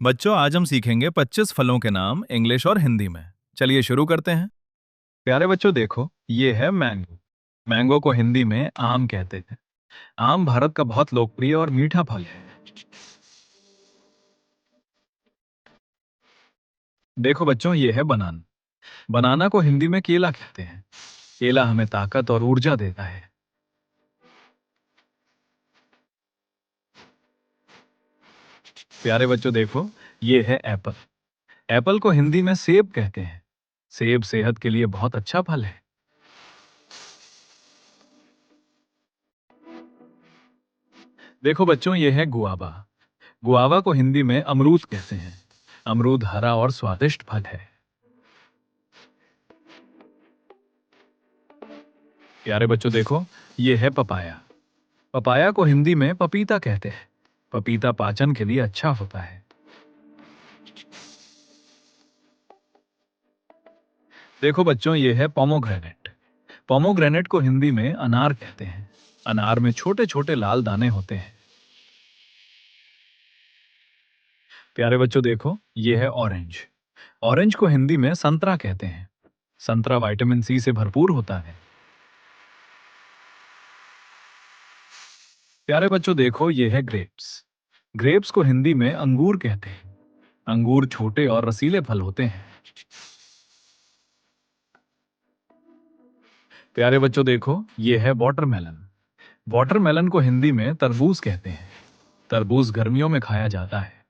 बच्चों, आज हम सीखेंगे 25 फलों के नाम इंग्लिश और हिंदी में। चलिए शुरू करते हैं। प्यारे बच्चों, देखो, ये है मैंगो। मैंगो को हिंदी में आम कहते हैं। आम भारत का बहुत लोकप्रिय और मीठा फल है। देखो बच्चों, ये है बनाना। बनाना को हिंदी में केला कहते हैं। केला हमें ताकत और ऊर्जा देता है। प्यारे बच्चों, देखो, ये है एप्पल। एप्पल को हिंदी में सेब कहते हैं। सेब सेहत के लिए बहुत अच्छा फल है। देखो बच्चों, ये है गुआवा। गुआवा को हिंदी में अमरूद कहते हैं। अमरूद हरा और स्वादिष्ट फल है। प्यारे बच्चों, देखो, ये है पपाया। पपाया को हिंदी में पपीता कहते हैं। पपीता पाचन के लिए अच्छा होता है। देखो बच्चों, ये है पोमोग्रेनेट। पोमोग्रेनेट को हिंदी में अनार कहते हैं। अनार में छोटे छोटे लाल दाने होते हैं। प्यारे बच्चों, देखो, ये है ऑरेंज। ऑरेंज को हिंदी में संतरा कहते हैं। संतरा विटामिन सी से भरपूर होता है। प्यारे बच्चों, देखो, ये है ग्रेप्स। ग्रेप्स को हिंदी में अंगूर कहते हैं। अंगूर छोटे और रसीले फल होते हैं। प्यारे बच्चों, देखो, ये है वाटरमेलन। वाटरमेलन को हिंदी में तरबूज कहते हैं। तरबूज गर्मियों में खाया जाता है।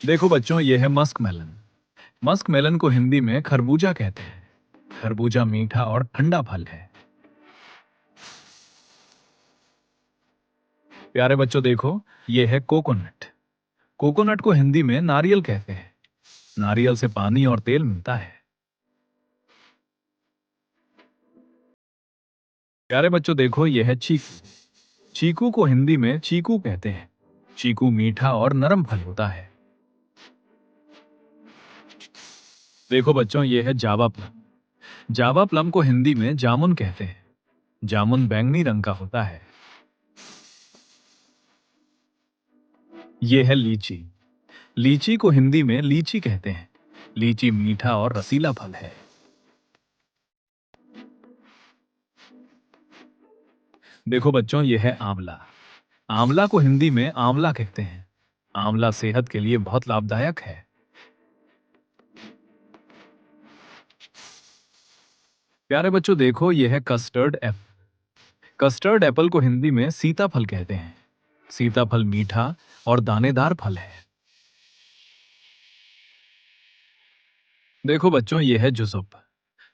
देखो बच्चों, ये है मस्क मेलन। मस्क मेलन को हिंदी में खरबूजा कहते हैं। खरबूजा मीठा और ठंडा फल है। प्यारे बच्चों, देखो, ये है कोकोनट। कोकोनट को हिंदी में नारियल कहते हैं। नारियल से पानी और तेल मिलता है। प्यारे बच्चों, देखो, ये है चीकू। चीकू को हिंदी में चीकू कहते हैं। चीकू मीठा और नरम फल होता है। देखो बच्चों, ये है जावा प्लम। जावा प्लम को हिंदी में जामुन कहते हैं। जामुन बैंगनी रंग का होता है। यह है लीची। लीची को हिंदी में लीची कहते हैं। लीची मीठा और रसीला फल है। देखो बच्चों, यह है आंवला। आंवला को हिंदी में आंवला कहते हैं। आंवला सेहत के लिए बहुत लाभदायक है। प्यारे बच्चों, देखो, यह है कस्टर्ड एप्पल। कस्टर्ड एप्पल को हिंदी में सीताफल कहते हैं। सीताफल मीठा और दानेदार फल है। देखो बच्चों, यह है जुजुब।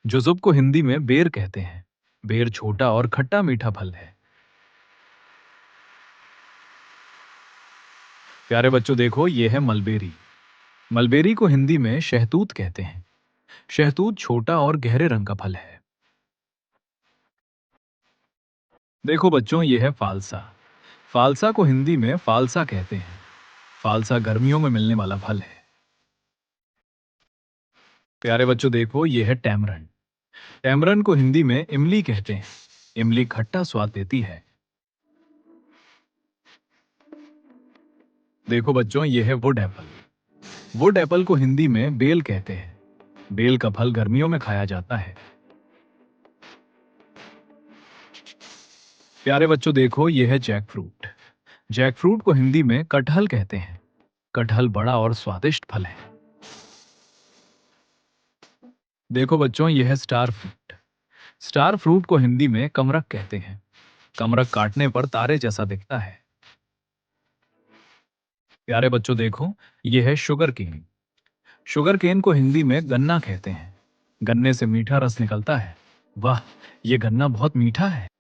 जुजुब को हिंदी में बेर कहते हैं। बेर छोटा और खट्टा मीठा फल है। प्यारे बच्चों, देखो, यह है मलबेरी। मलबेरी को हिंदी में शहतूत कहते हैं। शहतूत छोटा और गहरे रंग का फल है। देखो बच्चों, यह है फालसा। फालसा को हिंदी में फालसा कहते हैं। फालसा गर्मियों में मिलने वाला फल है। प्यारे बच्चों, देखो, यह है टैमरन। टैमरन को हिंदी में इमली कहते हैं। इमली खट्टा स्वाद देती है। देखो बच्चों, यह है वुड एप्पल। वुड एप्पल को हिंदी में बेल कहते हैं। बेल का फल गर्मियों में खाया जाता है। प्यारे बच्चों, देखो, यह है जैक फ्रूट। जैक फ्रूट को हिंदी में कटहल कहते हैं। कटहल बड़ा और स्वादिष्ट फल है। देखो बच्चों, यह है स्टार फ्रूट। स्टार फ्रूट को हिंदी में कमरक कहते हैं। कमरक काटने पर तारे जैसा दिखता है। प्यारे बच्चों, देखो, यह है शुगर केन। शुगर केन को हिंदी में गन्ना कहते हैं। गन्ने से मीठा रस निकलता है। वाह, यह गन्ना बहुत मीठा है।